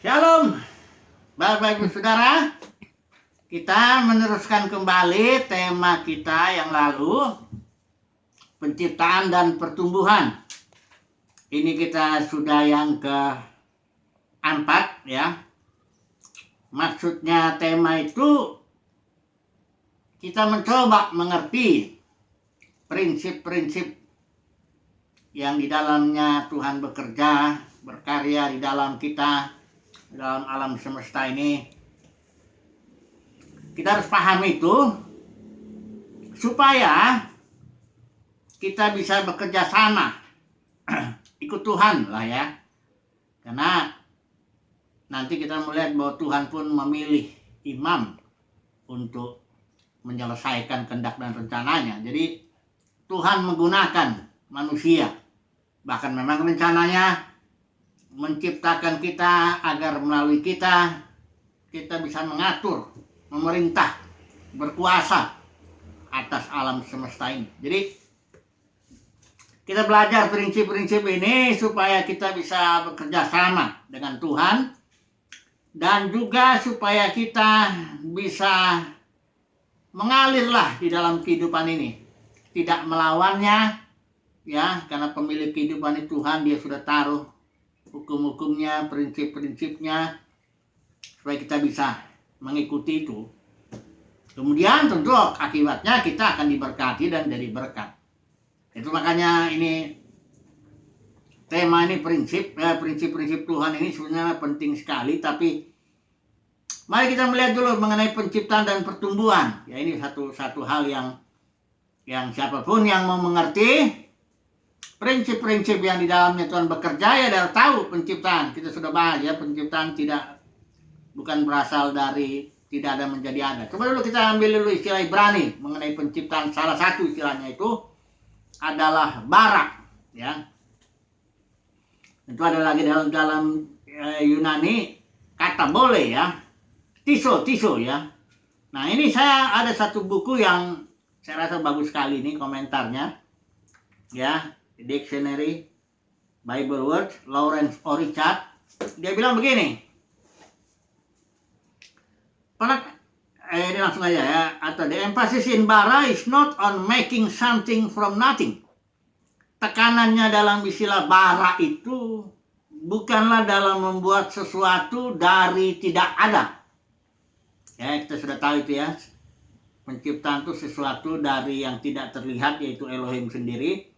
Shalom, Bapak Ibu Saudara. Kita meneruskan kembali tema kita yang lalu, penciptaan dan pertumbuhan. Ini kita sudah yang keempat ya. Maksudnya tema itu kita mencoba mengerti prinsip-prinsip yang di dalamnya Tuhan bekerja, berkarya di dalam kita, dalam alam semesta ini. Kita harus paham itu supaya kita bisa bekerja sama ikut Tuhan lah ya. Karena nanti kita melihat bahwa Tuhan pun memilih imam untuk menyelesaikan kehendak dan rencananya. Jadi Tuhan menggunakan manusia. Bahkan memang rencananya menciptakan kita agar melalui kita bisa mengatur, memerintah, berkuasa atas alam semesta ini. Jadi kita belajar prinsip-prinsip ini supaya kita bisa bekerja sama dengan Tuhan, dan juga supaya kita bisa mengalirlah di dalam kehidupan ini, tidak melawannya ya, karena pemilik kehidupan itu Tuhan. Dia sudah taruh hukum-hukumnya, prinsip-prinsipnya, supaya kita bisa mengikuti itu. Kemudian tentu akibatnya kita akan diberkati dan jadi berkat. Itu makanya ini tema ini prinsip-prinsip Tuhan ini sebenarnya penting sekali. Tapi mari kita melihat dulu mengenai penciptaan dan pertumbuhan. Ya, ini satu hal yang siapapun yang mau mengerti prinsip-prinsip yang di dalamnya Tuhan bekerja, ya dia tahu penciptaan. Kita sudah bahas ya, penciptaan bukan berasal dari tidak ada menjadi ada. Coba dulu kita ambil dulu istilah Ibrani mengenai penciptaan. Salah satu istilahnya itu adalah bara ya. Itu ada lagi dalam Yunani kata boleh ya, tiso ya. Nah, ini saya ada satu buku yang saya rasa bagus sekali ini komentarnya ya. Dictionary Bible Words, Lawrence Orchard. Dia bilang begini. Ini langsung aja ya. Atau the emphasis in bara is not on making something from nothing. Tekanannya dalam istilah bara itu bukanlah dalam membuat sesuatu dari tidak ada. Ya, kita sudah tahu itu ya. Penciptaan itu sesuatu dari yang tidak terlihat, yaitu Elohim sendiri,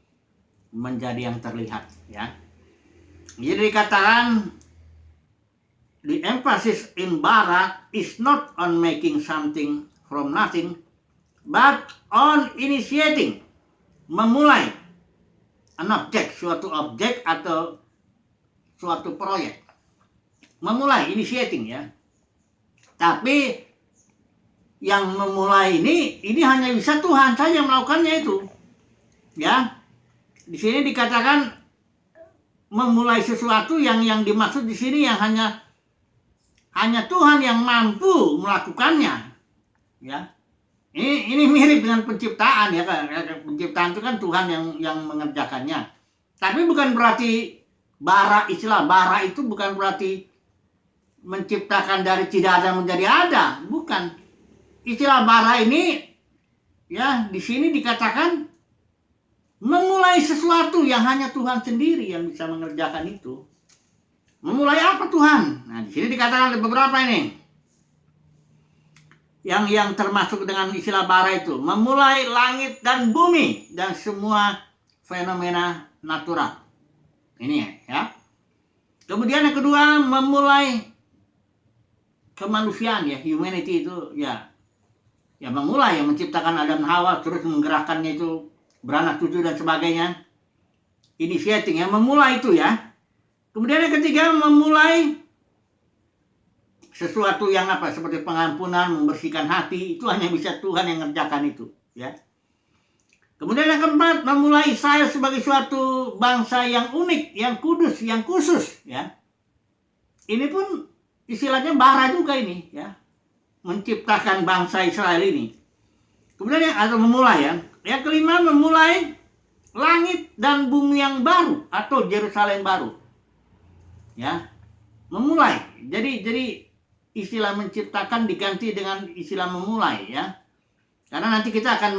menjadi yang terlihat ya. Jadi dikatakan the emphasis in bara is not on making something from nothing, but on initiating, memulai suatu objek atau suatu proyek. Memulai, initiating ya. Tapi yang memulai ini hanya bisa Tuhan saja melakukannya itu. Ya. Di sini dikatakan memulai sesuatu yang dimaksud di sini yang hanya Tuhan yang mampu melakukannya. Ya. Ini mirip dengan penciptaan ya kan. Penciptaan itu kan Tuhan yang mengerjakannya. Tapi bukan berarti istilah bara itu bukan berarti menciptakan dari tidak ada menjadi ada, bukan. Istilah bara ini ya di sini dikatakan memulai sesuatu yang hanya Tuhan sendiri yang bisa mengerjakan itu. Memulai apa Tuhan? Nah, di sini dikatakan ada beberapa ini. Yang termasuk dengan istilah bara itu, memulai langit dan bumi dan semua fenomena natural. Ini ya. Kemudian yang kedua, memulai kemanusiaan ya, humanity itu ya memulai, yang menciptakan Adam dan Hawa, terus menggerakkannya itu beranak cucu dan sebagainya. Initiating ya, memulai itu ya. Kemudian yang ketiga, memulai sesuatu yang seperti pengampunan, membersihkan hati, itu hanya bisa Tuhan yang mengerjakan itu ya. Kemudian yang keempat, memulai Israel sebagai suatu bangsa yang unik, yang kudus, yang khusus ya. Ini pun istilahnya bara juga ini ya, menciptakan bangsa Israel ini. Kemudian atau memulai ya. Yang kelima, memulai langit dan bumi yang baru atau Yerusalem baru. Ya. memulai. Jadi istilah menciptakan diganti dengan istilah memulai ya. Karena nanti kita akan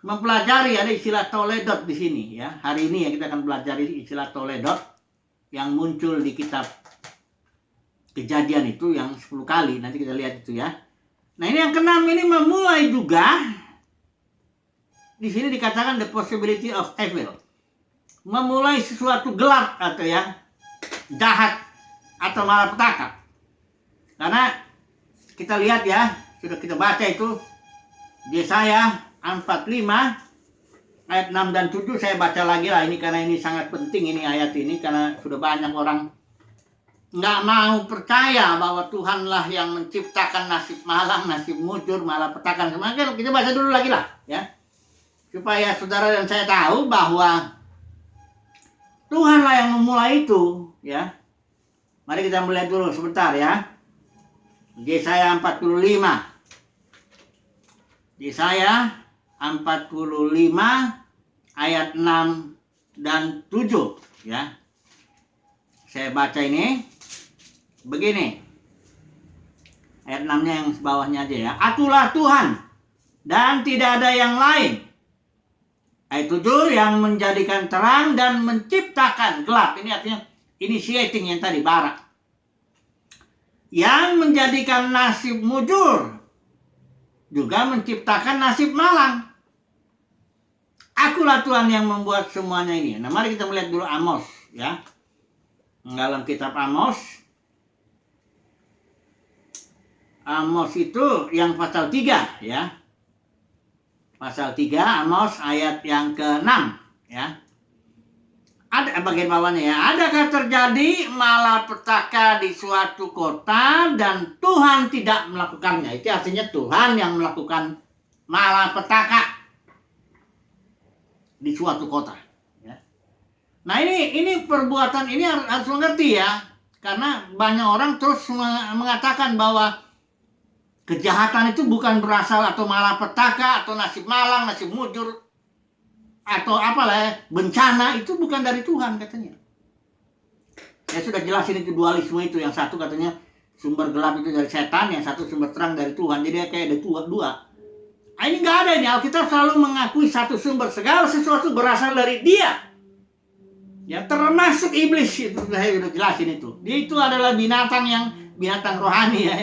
mempelajari ada istilah toledot di sini ya. Hari ini ya kita akan pelajari istilah toledot yang muncul di kitab Kejadian itu yang 10 kali. Nanti kita lihat itu ya. Nah, ini yang keenam ini memulai juga. Di sini dikatakan the possibility of evil. Memulai sesuatu gelap atau ya jahat atau malapetaka. Karena kita lihat ya, sudah kita baca itu Yesaya 45 ayat 6 dan 7 saya baca lagi lah ini karena ini sangat penting ini ayat ini karena sudah banyak orang nggak mau percaya bahwa Tuhanlah yang menciptakan nasib malang, nasib mujur, malapetaka. Semakin kita baca dulu lagi lah ya. Supaya saudara dan saya tahu bahwa Tuhanlah yang memulai itu ya. Mari kita melihat dulu sebentar ya. Yesaya 45. Yesaya 45 ayat 6 dan 7 ya. Saya baca ini begini. Ayat 6-nya yang bawahnya aja ya. Akulah Tuhan dan tidak ada yang lain. Ayat 7 yang menjadikan terang dan menciptakan gelap. Ini artinya initiating yang tadi bara. Yang menjadikan nasib mujur juga menciptakan nasib malang. Akulah Tuhan yang membuat semuanya ini. Nah, mari kita melihat dulu Amos ya. Dalam kitab Amos itu yang pasal 3 ya. Pasal 3 Amos ayat yang ke-6 ya. Ada bagian bawahnya ya. Adakah terjadi malapetaka di suatu kota dan Tuhan tidak melakukannya? Itu artinya Tuhan yang melakukan malapetaka di suatu kota ya. Nah, ini perbuatan ini harus mengerti ya. Karena banyak orang terus mengatakan bahwa kejahatan itu bukan berasal atau malapetaka atau nasib malang, nasib mujur atau apalah bencana itu bukan dari Tuhan katanya. Saya sudah jelasin itu dualisme itu, yang satu katanya sumber gelap itu dari setan, yang satu sumber terang dari Tuhan. Jadi kayak ada dua. Nah, ini nggak ada ini. Alkitab selalu mengakui satu sumber, segala sesuatu berasal dari Dia. Ya, termasuk iblis itu saya sudah jelasin itu. Dia itu adalah binatang rohani ya.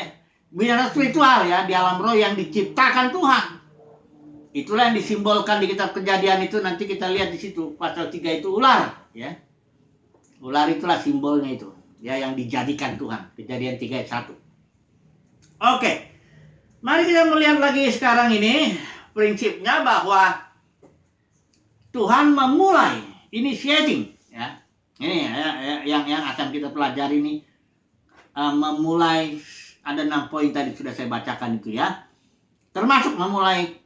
Binatang spiritual ya, di alam roh yang diciptakan Tuhan. Itulah yang disimbolkan di kitab Kejadian itu, nanti kita lihat di situ pasal 3 itu ular ya. Ular itulah simbolnya itu ya, yang dijadikan Tuhan. Kejadian 3 ayat 1. Oke. Mari kita melihat lagi sekarang ini prinsipnya bahwa Tuhan memulai initiating ya. Ini ya, yang akan kita pelajari ini memulai. Ada 6 poin tadi sudah saya bacakan itu ya. Termasuk memulai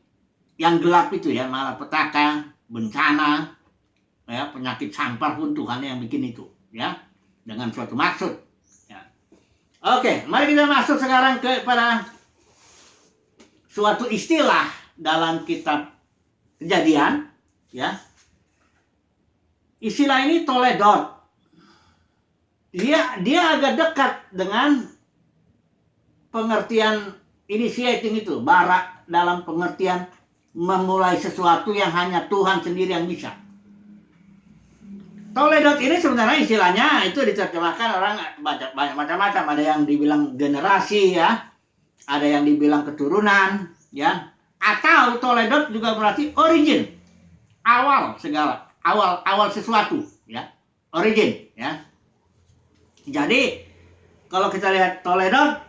yang gelap itu ya, malapetaka, bencana, ya, penyakit sampar pun Tuhan yang bikin itu ya, dengan suatu maksud ya. Oke, mari kita masuk sekarang kepada suatu istilah dalam kitab Kejadian ya. Istilah ini toledot. Dia agak dekat dengan pengertian initiating itu, bara dalam pengertian memulai sesuatu yang hanya Tuhan sendiri yang bisa. Toledot ini sebenarnya istilahnya itu diterjemahkan orang banyak macam-macam. Ada yang dibilang generasi ya, ada yang dibilang keturunan ya, atau toledot juga berarti origin, awal segala, awal sesuatu ya, origin ya. Jadi kalau kita lihat toledot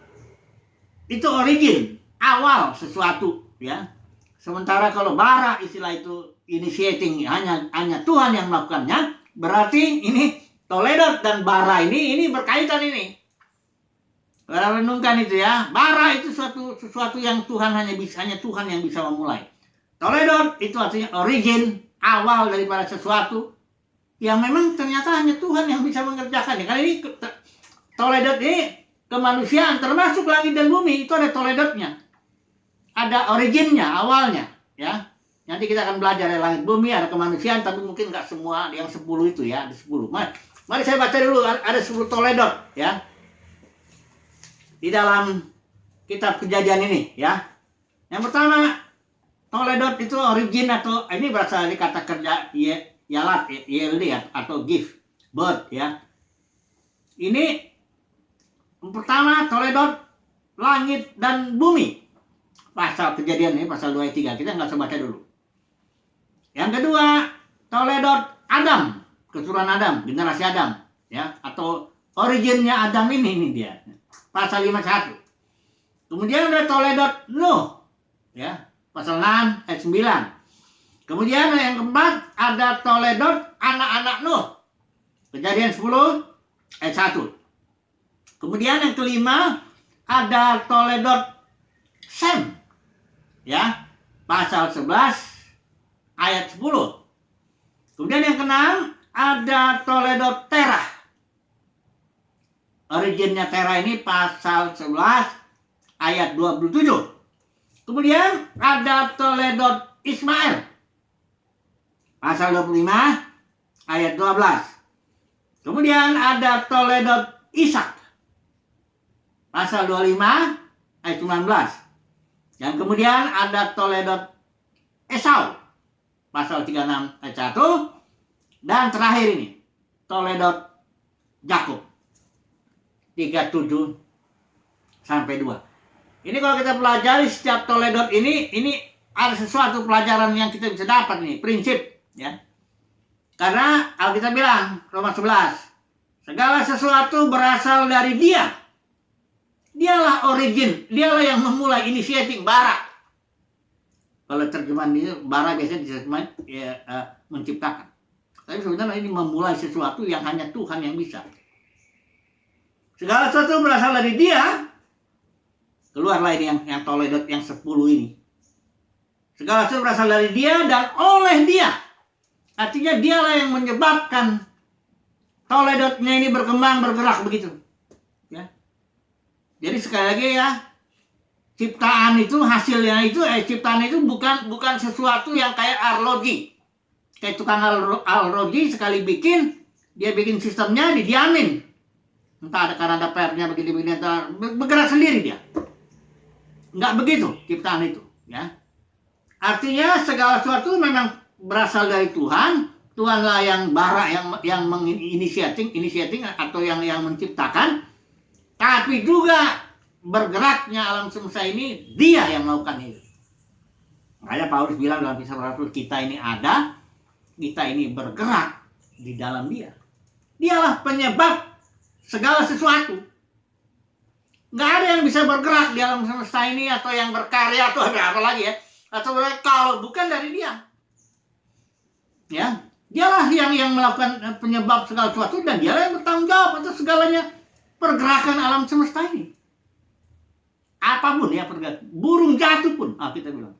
itu origin, awal sesuatu ya. Sementara kalau bara istilah itu initiating, hanya Tuhan yang melakukannya. Berarti ini toledot dan bara ini berkaitan ini. Kita renungkan itu ya. Bara itu sesuatu yang Tuhan hanya Tuhan yang bisa memulai. Toledot itu artinya origin, awal daripada sesuatu yang memang ternyata hanya Tuhan yang bisa mengerjakannya. Karena ini toledot ini kemanusiaan, termasuk langit dan bumi, itu ada toledotnya, ada originnya, awalnya ya. Nanti kita akan belajar dari langit bumi, ada kemanusiaan, tapi mungkin nggak semua yang 10 itu ya, ada 10. Mari saya baca dulu, ada 10 toledot ya. Di dalam kitab Kejadian ini ya. Yang pertama, toledot itu origin atau ini berasal dari kata kerja yalat, yield ya, atau give, birth ya. Ini yang pertama, toledot langit dan bumi. Pasal Kejadian ini, pasal 2 ayat 3. Kita nggak usah baca dulu. Yang kedua, toledot Adam, keturunan Adam, generasi Adam, ya, atau originnya Adam ini dia. Pasal 51. Kemudian ada toledot Nuh, ya, pasal 6 ayat 9. Kemudian yang keempat ada toledot anak-anak Nuh. Kejadian 10 ayat 1. Kemudian yang kelima ada toledot Sem, ya, pasal 11 ayat 10. Kemudian yang keenam ada toledot Terah. Originnya Terah ini pasal 11 ayat 27. Kemudian ada toledot Ismail. Pasal 25 ayat 12. Kemudian ada toledot Ishak. Pasal 25 ayat 19. Dan kemudian ada toledot Esau. Pasal 36 ayat 1. Dan terakhir ini, toledot Yakub. 37 sampai 2. Ini kalau kita pelajari setiap toledot ini ada sesuatu pelajaran yang kita bisa dapat nih, prinsip ya. Karena Alkitab bilang, Roma 11, segala sesuatu berasal dari Dia. Dialah origin, dialah yang memulai, initiating, bara. Kalau terjemahan ini, bara biasanya diterjemahin ya, menciptakan. Tapi sebenarnya ini memulai sesuatu yang hanya Tuhan yang bisa. Segala sesuatu berasal dari Dia. Keluarlah ini yang toledot yang 10 ini. Segala sesuatu berasal dari Dia dan oleh Dia. Artinya dialah yang menyebabkan toledotnya ini berkembang, bergerak begitu. Ya. Jadi sekali lagi ya, ciptaan itu, hasilnya itu, ciptaan itu bukan sesuatu yang kayak arloji. Kayak tukang arloji sekali bikin, dia bikin sistemnya, didiamin. Entah ada karena ada PR-nya begini-begini, bergerak sendiri dia. Enggak begitu ciptaan itu, ya. Artinya segala sesuatu memang berasal dari Tuhan. Tuhanlah yang bara, yang menginisiating atau yang menciptakan. Tapi juga bergeraknya alam semesta ini Dia yang melakukan itu. Makanya Paulus bilang dalam kisah Rasul, kita ini ada, kita ini bergerak di dalam Dia. Dialah penyebab segala sesuatu. Nggak ada yang bisa bergerak di alam semesta ini atau yang berkarya atau apa lagi ya. Atau kalau bukan dari Dia. Ya, Dialah yang melakukan penyebab segala sesuatu dan Dialah yang bertanggung jawab atas segalanya pergerakan alam semesta ini. Apapun ya pergerakan, burung jatuh pun, kita bilang.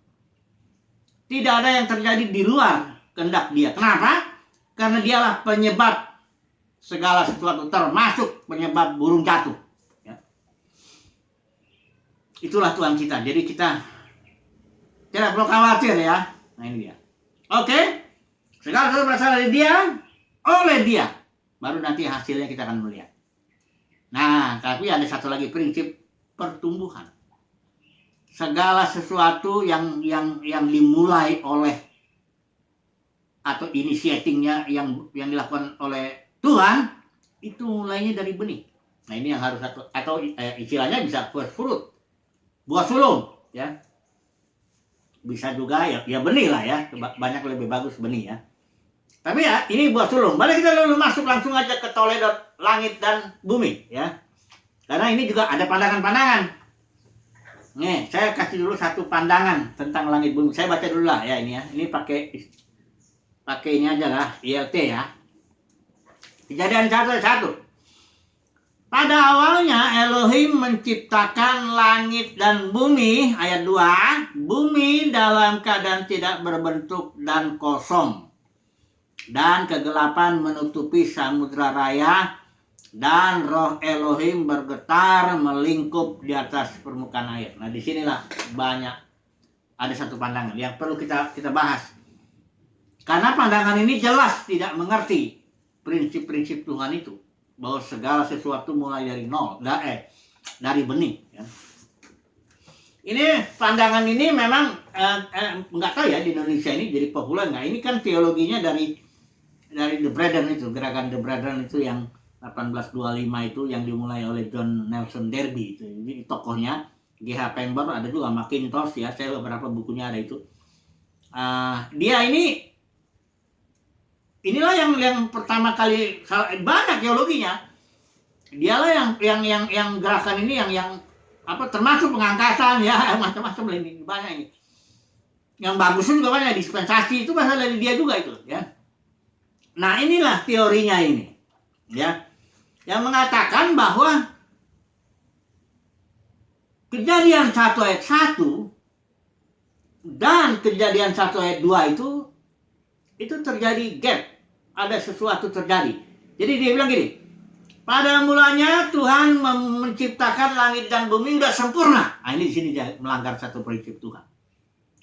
Tidak ada yang terjadi di luar kehendak Dia. Kenapa? Karena Dialah penyebab segala sesuatu, termasuk penyebab burung jatuh. Ya. Itulah Tuhan kita. Jadi kita tidak perlu khawatir ya. Nah ini dia. Oke. Segala sesuatu berasal dari Dia, oleh Dia. Baru nanti hasilnya kita akan melihat. Nah, tapi ada satu lagi prinsip pertumbuhan. Segala sesuatu yang dimulai oleh atau initiatingnya yang dilakukan oleh Tuhan, itu mulainya dari benih. Nah ini yang harus atau istilahnya bisa first fruit, buah sulung, ya. Bisa juga ya benih lah ya, banyak lebih bagus benih ya. Tapi ya ini buah sulung. Mari kita lalu masuk langsung aja ke toledot langit dan bumi ya. Karena ini juga ada pandangan-pandangan. Nih, saya kasih dulu satu pandangan tentang langit bumi. Saya baca dulu lah ya ini ya. Ini pakai ini aja lah, ILT ya. Kejadian 1:1. Pada awalnya Elohim menciptakan langit dan bumi, ayat 2. Bumi dalam keadaan tidak berbentuk dan kosong. Dan kegelapan menutupi samudra raya. Dan roh Elohim bergetar melingkup di atas permukaan air. Nah disinilah banyak ada satu pandangan yang perlu kita bahas. Karena pandangan ini jelas tidak mengerti prinsip-prinsip Tuhan itu, bahwa segala sesuatu mulai dari nol, dari benih. Ya. Ini pandangan ini memang nggak tahu ya di Indonesia ini jadi populer nggak. Ini kan teologinya dari The Brethren itu, gerakan The Brethren itu yang 1825 itu yang dimulai oleh John Nelson Darby itu. Jadi tokohnya G.H. Pember, ada juga Mackintosh ya, saya beberapa bukunya ada itu. Dia inilah yang pertama kali, banyak teologinya. Dialah yang gerakan ini yang termasuk pengangkatan ya, macam-macam ini banyak ini. Yang bagusnya juga banyak, dispensasi itu berasal dari dia juga itu ya. Nah, inilah teorinya ini ya, yang mengatakan bahwa Kejadian 1 ayat 1 dan Kejadian 1 ayat 2 itu terjadi gap, ada sesuatu terjadi. Jadi dia bilang gini, pada mulanya Tuhan menciptakan langit dan bumi udah sempurna. Nah, ini di sini dia melanggar satu prinsip Tuhan.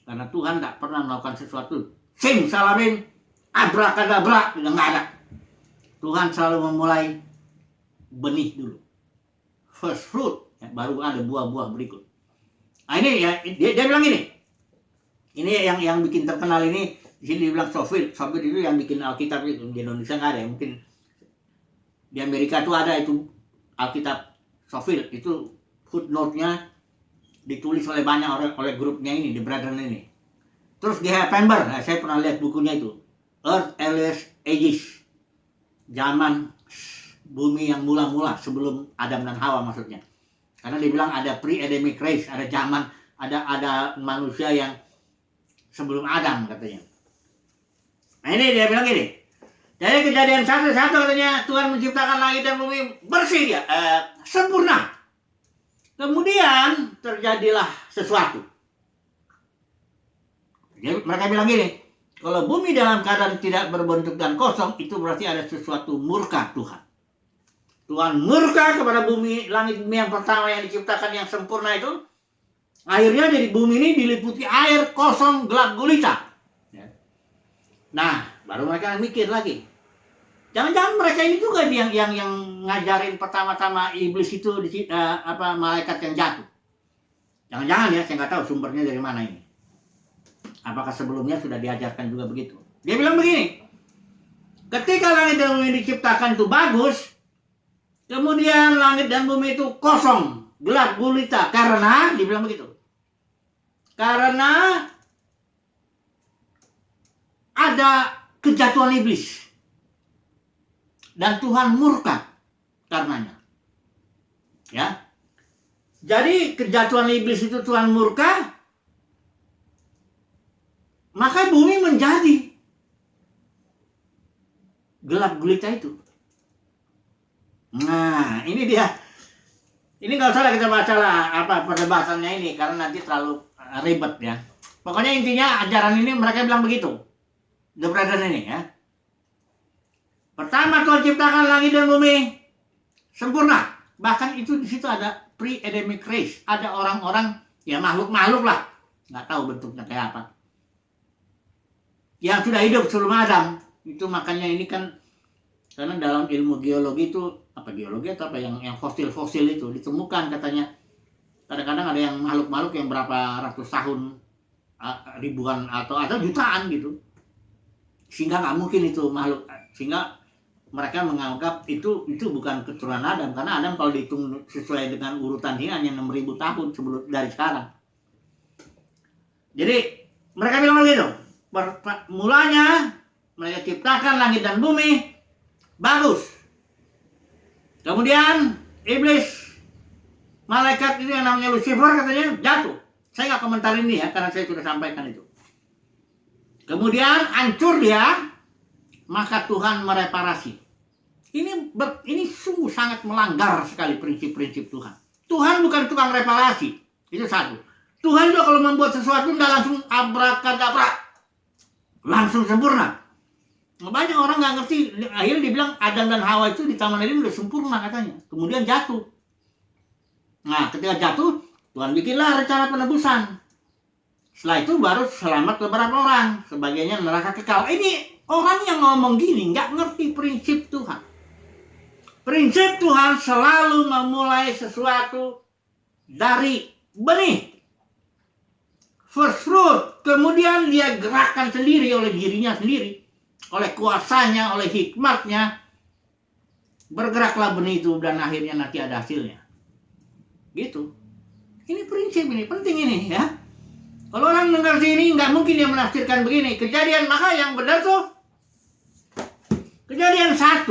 Karena Tuhan tidak pernah melakukan sesuatu simsalabim, abrakadabra, nggak ada. Tuhan selalu memulai benih dulu, first fruit, ya, baru ada buah-buah berikut. Nah, ini ya, dia bilang gini. Ini yang bikin terkenal ini, di sini dibilang Scofield itu yang bikin Alkitab itu. Di Indonesia nggak ada ya, mungkin di Amerika tuh ada itu Alkitab Scofield, itu footnote-nya ditulis oleh banyak oleh grupnya ini, The Brethren ini. Terus G.H. Pember, nah, saya pernah lihat bukunya itu, Earth Earliest Ages, zaman bumi yang mula-mula sebelum Adam dan Hawa maksudnya. Karena dia bilang ada pre-Adamic race, ada zaman, ada manusia yang sebelum Adam katanya. Nah, ini dia bilang gini. Jadi Kejadian 1 katanya Tuhan menciptakan langit dan bumi bersih dia, sempurna. Kemudian terjadilah sesuatu. Jadi, mereka bilang gini, kalau bumi dalam keadaan tidak berbentuk dan kosong, itu berarti ada sesuatu murka Tuhan. Tuhan murka kepada bumi, langit bumi yang pertama yang diciptakan yang sempurna itu. Akhirnya dari bumi ini diliputi air kosong gelap gulita. Nah, baru mereka mikir lagi. Jangan-jangan mereka ini juga yang ngajarin pertama-tama iblis itu malaikat yang jatuh. Jangan-jangan ya, saya nggak tahu sumbernya dari mana ini. Apakah sebelumnya sudah diajarkan juga begitu? Dia bilang begini, ketika langit dan bumi diciptakan itu bagus, kemudian langit dan bumi itu kosong, gelap gulita, karena, dia bilang begitu, karena ada kejatuhan iblis. Dan Tuhan murka karenanya. Ya. Jadi kejatuhan iblis itu Tuhan murka, maka bumi menjadi gelap gulita itu. Nah, ini dia. Ini nggak usah kita baca lah perdebatannya ini, karena nanti terlalu ribet ya. Pokoknya intinya ajaran ini mereka bilang begitu. The Brethren ini ya. Pertama Tuhan ciptakan langit dan bumi sempurna. Bahkan itu di situ ada pre-Adamic race, ada orang-orang ya makhluk-makhluk lah, nggak tahu bentuknya kayak apa, yang sudah hidup sebelum Adam. Itu makanya ini kan, karena dalam ilmu geologi itu geologi atau yang fosil-fosil itu ditemukan katanya. Kadang-kadang ada yang makhluk-makhluk yang berapa ratus tahun, ribuan atau jutaan gitu. Sehingga nggak mungkin itu makhluk, sehingga mereka menganggap itu bukan keturunan Adam, karena Adam kalau dihitung sesuai dengan urutan ini hanya 6.000 tahun sebelum dari sekarang. Jadi mereka bilang begitu. Mulanya mereka ciptakan langit dan bumi bagus. Kemudian iblis, malaikat itu yang namanya Lucifer katanya jatuh. Saya nggak komentar ini ya, karena saya sudah sampaikan itu. Kemudian hancur dia, maka Tuhan mereparasi. Ini sungguh sangat melanggar sekali prinsip-prinsip Tuhan. Tuhan bukan tukang reparasi, itu satu. Tuhan juga kalau membuat sesuatu tidak langsung abrakadabra, langsung sempurna. Banyak orang nggak ngerti. Akhirnya dibilang Adam dan Hawa itu di Taman Eden udah sempurna katanya. Kemudian jatuh. Nah, ketika jatuh, Tuhan bikinlah rencana penebusan. Setelah itu baru selamat beberapa orang, sebagiannya neraka kekal. Ini orang yang ngomong gini nggak ngerti prinsip Tuhan. Prinsip Tuhan selalu memulai sesuatu dari benih, first fruit, kemudian dia gerakkan sendiri oleh dirinya sendiri, oleh kuasanya, oleh hikmatnya, bergeraklah benih itu dan akhirnya nanti ada hasilnya. Gitu. Ini prinsip, ini penting ini ya. Kalau orang mengerti ini nggak mungkin dia menafsirkan begini. Kejadian, maka yang benar tuh Kejadian 1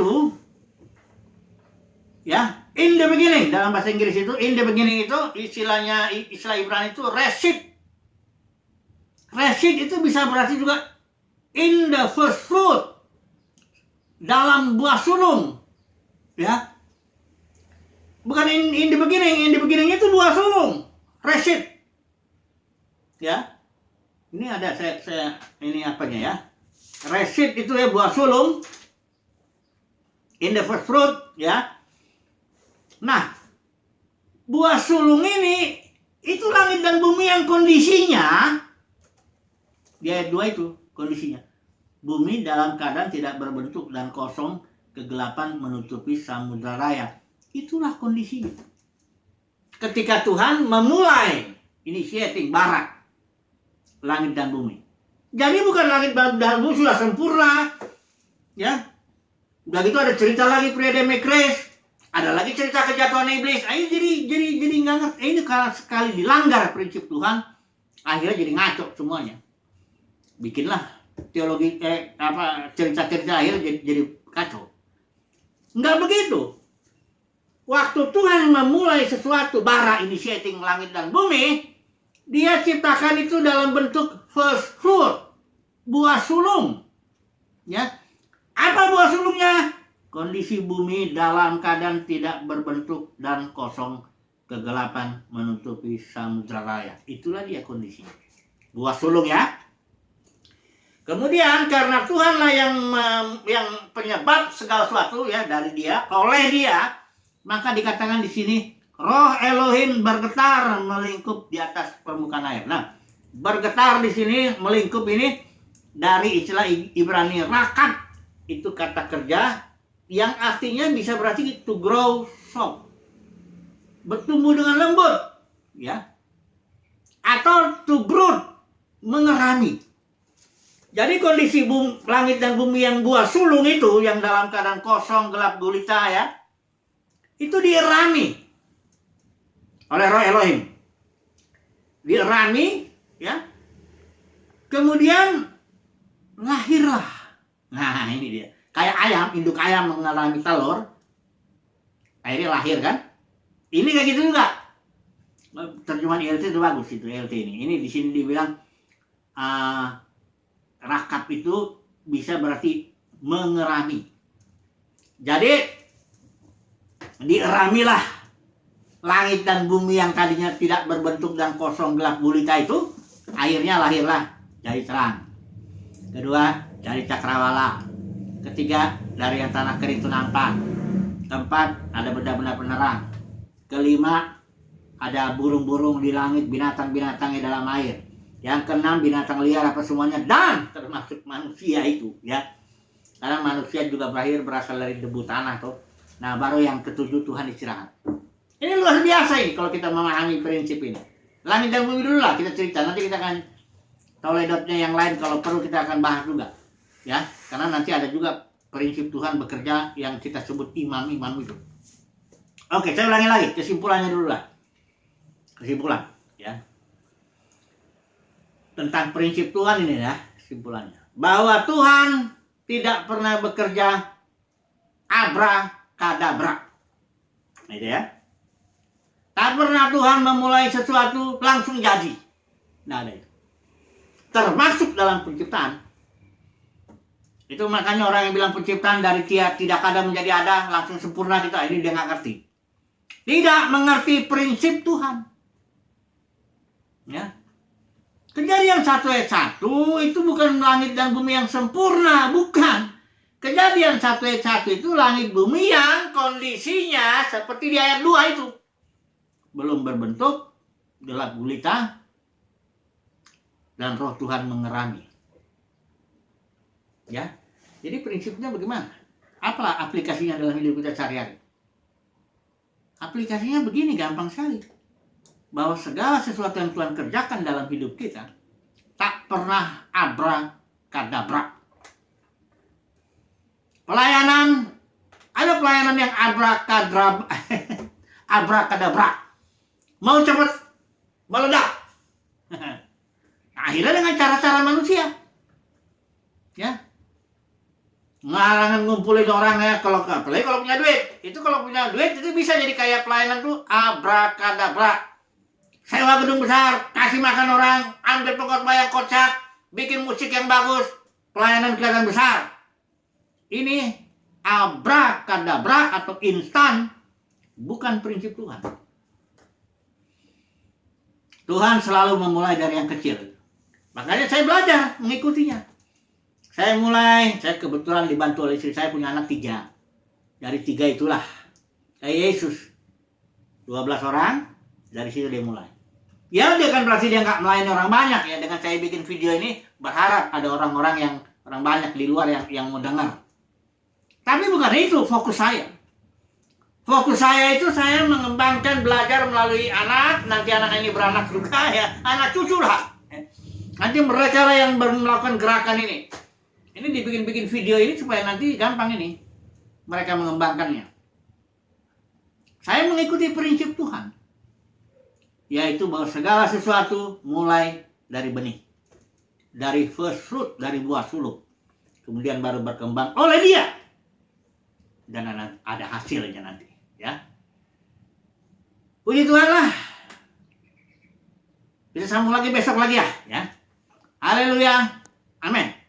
ya, in the beginning, dalam bahasa Inggris itu in the beginning itu istilah Ibrani itu reshit. Reshit itu bisa berarti juga in the first fruit, dalam buah sulung, ya. Bukan in the beginning itu buah sulung, reshit, ya. Ini ada saya ini apanya ya? Reshit itu ya buah sulung, in the first fruit, ya. Nah, buah sulung ini itu langit dan bumi yang kondisinya di ayat 2 itu kondisinya. Bumi dalam keadaan tidak berbentuk dan kosong, kegelapan menutupi samudra raya. Itulah kondisinya. Ketika Tuhan memulai initiating barak langit dan bumi. Jadi bukan langit dan bumi sudah sempurna, ya. Udah gitu ada cerita lagi pre-Democracy, ada lagi cerita kejatuhan iblis. Ini jadi nggak ngerti. Ini karena sekali dilanggar prinsip Tuhan, akhirnya jadi ngaco semuanya. Bikinlah teologi cerita-cerita akhirnya jadi kacau. Nggak begitu. Waktu Tuhan memulai sesuatu, bara initiating langit dan bumi, dia ciptakan itu dalam bentuk first fruit, buah sulung. Ya. Apa buah sulungnya? Kondisi bumi dalam keadaan tidak berbentuk dan kosong, kegelapan menutupi samudra raya. Itulah dia kondisinya. Buah sulung ya. Kemudian karena Tuhanlah yang penyebab segala sesuatu ya, dari dia, oleh dia, maka dikatakan di sini Roh Elohim bergetar melingkup di atas permukaan air. Nah, bergetar di sini melingkup ini dari istilah Ibrani rakat, itu kata kerja yang artinya bisa berarti to grow soft, bertumbuh dengan lembut, ya, atau to brood, mengerami. Jadi kondisi langit dan bumi yang buah sulung itu, yang dalam keadaan kosong, gelap gulita ya, itu dierami oleh Roh Elohim. Dierami, ya. Kemudian lahirlah. Nah, ini dia. Kayak ayam, induk ayam mengalami telur, akhirnya lahir kan? Ini kayak gitu juga. Terjemahan ILT itu bagus itu ILT ini. Ini di sini dibilang rakap itu bisa berarti mengerami. Jadi dieramilah langit dan bumi yang tadinya tidak berbentuk dan kosong gelap gulita itu, akhirnya lahirlah dari terang. Kedua, dari cakrawala. Ketiga, dari yang tanah kering itu nampak. Keempat, ada benda-benda penerang. Kelima, ada burung-burung di langit, binatang-binatang di dalam air. Yang keenam, binatang liar apa semuanya, dan termasuk manusia itu, ya. Karena manusia juga berasal dari debu tanah tuh. Nah, baru yang ketujuh, Tuhan istirahat. Ini luar biasa ini kalau kita memahami prinsip ini. Langit dan bumi dulu lah kita cerita, nanti kita akan toledotnya yang lain kalau perlu kita akan bahas juga, ya. Karena nanti ada juga prinsip Tuhan bekerja yang kita sebut imam-imam itu. Oke, saya ulangi lagi kesimpulannya dulu lah. Kesimpulan, ya. Tentang prinsip Tuhan ini ya, kesimpulannya. Bahwa Tuhan tidak pernah bekerja abrakadabra. Itu ya. Tak pernah Tuhan memulai sesuatu langsung jadi. Nah, ada itu. Termasuk dalam penciptaan. Itu makanya orang yang bilang penciptaan dari tidak ada menjadi ada, langsung sempurna kita, ini dia nggak ngerti. Tidak mengerti prinsip Tuhan. Ya. Kejadian 1 ayat 1 itu bukan langit dan bumi yang sempurna, bukan. Kejadian 1 ayat 1 itu langit bumi yang kondisinya seperti di ayat 2 itu. Belum berbentuk, gelap gulita, dan Roh Tuhan mengerami. Ya, jadi prinsipnya bagaimana? Apa aplikasinya dalam hidup kita sehari-hari? Aplikasinya begini, gampang sekali. Bahwa segala sesuatu yang Tuhan kerjakan dalam hidup kita tak pernah abrakadabra. Pelayanan, ada pelayanan yang abrakadabra. Mau cepat, meledak. Akhirnya dengan cara-cara manusia. Ya. Ngarangan ngumpulin orang ya, apalagi kalau punya duit. Itu kalau punya duit itu bisa jadi kayak pelayanan tuh abrakadabra. Sewa gedung besar, kasih makan orang, ambil pengkhotbah yang kocak, bikin musik yang bagus, pelayanan kelihatan besar. Ini abrakadabra atau instan, bukan prinsip Tuhan. Tuhan selalu memulai dari yang kecil. Makanya saya belajar mengikutinya. Saya kebetulan dibantu oleh istri saya, punya anak 3. Dari 3 itulah kayak Yesus. 12 orang, dari situ dia mulai. Ya, dia kan berarti dia nggak melayani orang banyak ya. Dengan saya bikin video ini, berharap ada orang banyak di luar yang mau dengar. Tapi bukan itu fokus saya. Fokus saya itu saya mengembangkan, belajar melalui anak. Nanti anak ini beranak juga ya, anak cucu lah. Nanti mereka lah yang melakukan gerakan ini. Ini dibikin video ini supaya nanti gampang ini mereka mengembangkannya. Saya mengikuti prinsip Tuhan, yaitu bahwa segala sesuatu mulai dari benih, dari first fruit, dari buah suluk, kemudian baru berkembang oleh dia, dan ada hasilnya nanti, ya. Puji Tuhan lah. Bisa sambung lagi besok lagi ya. Haleluya, amin.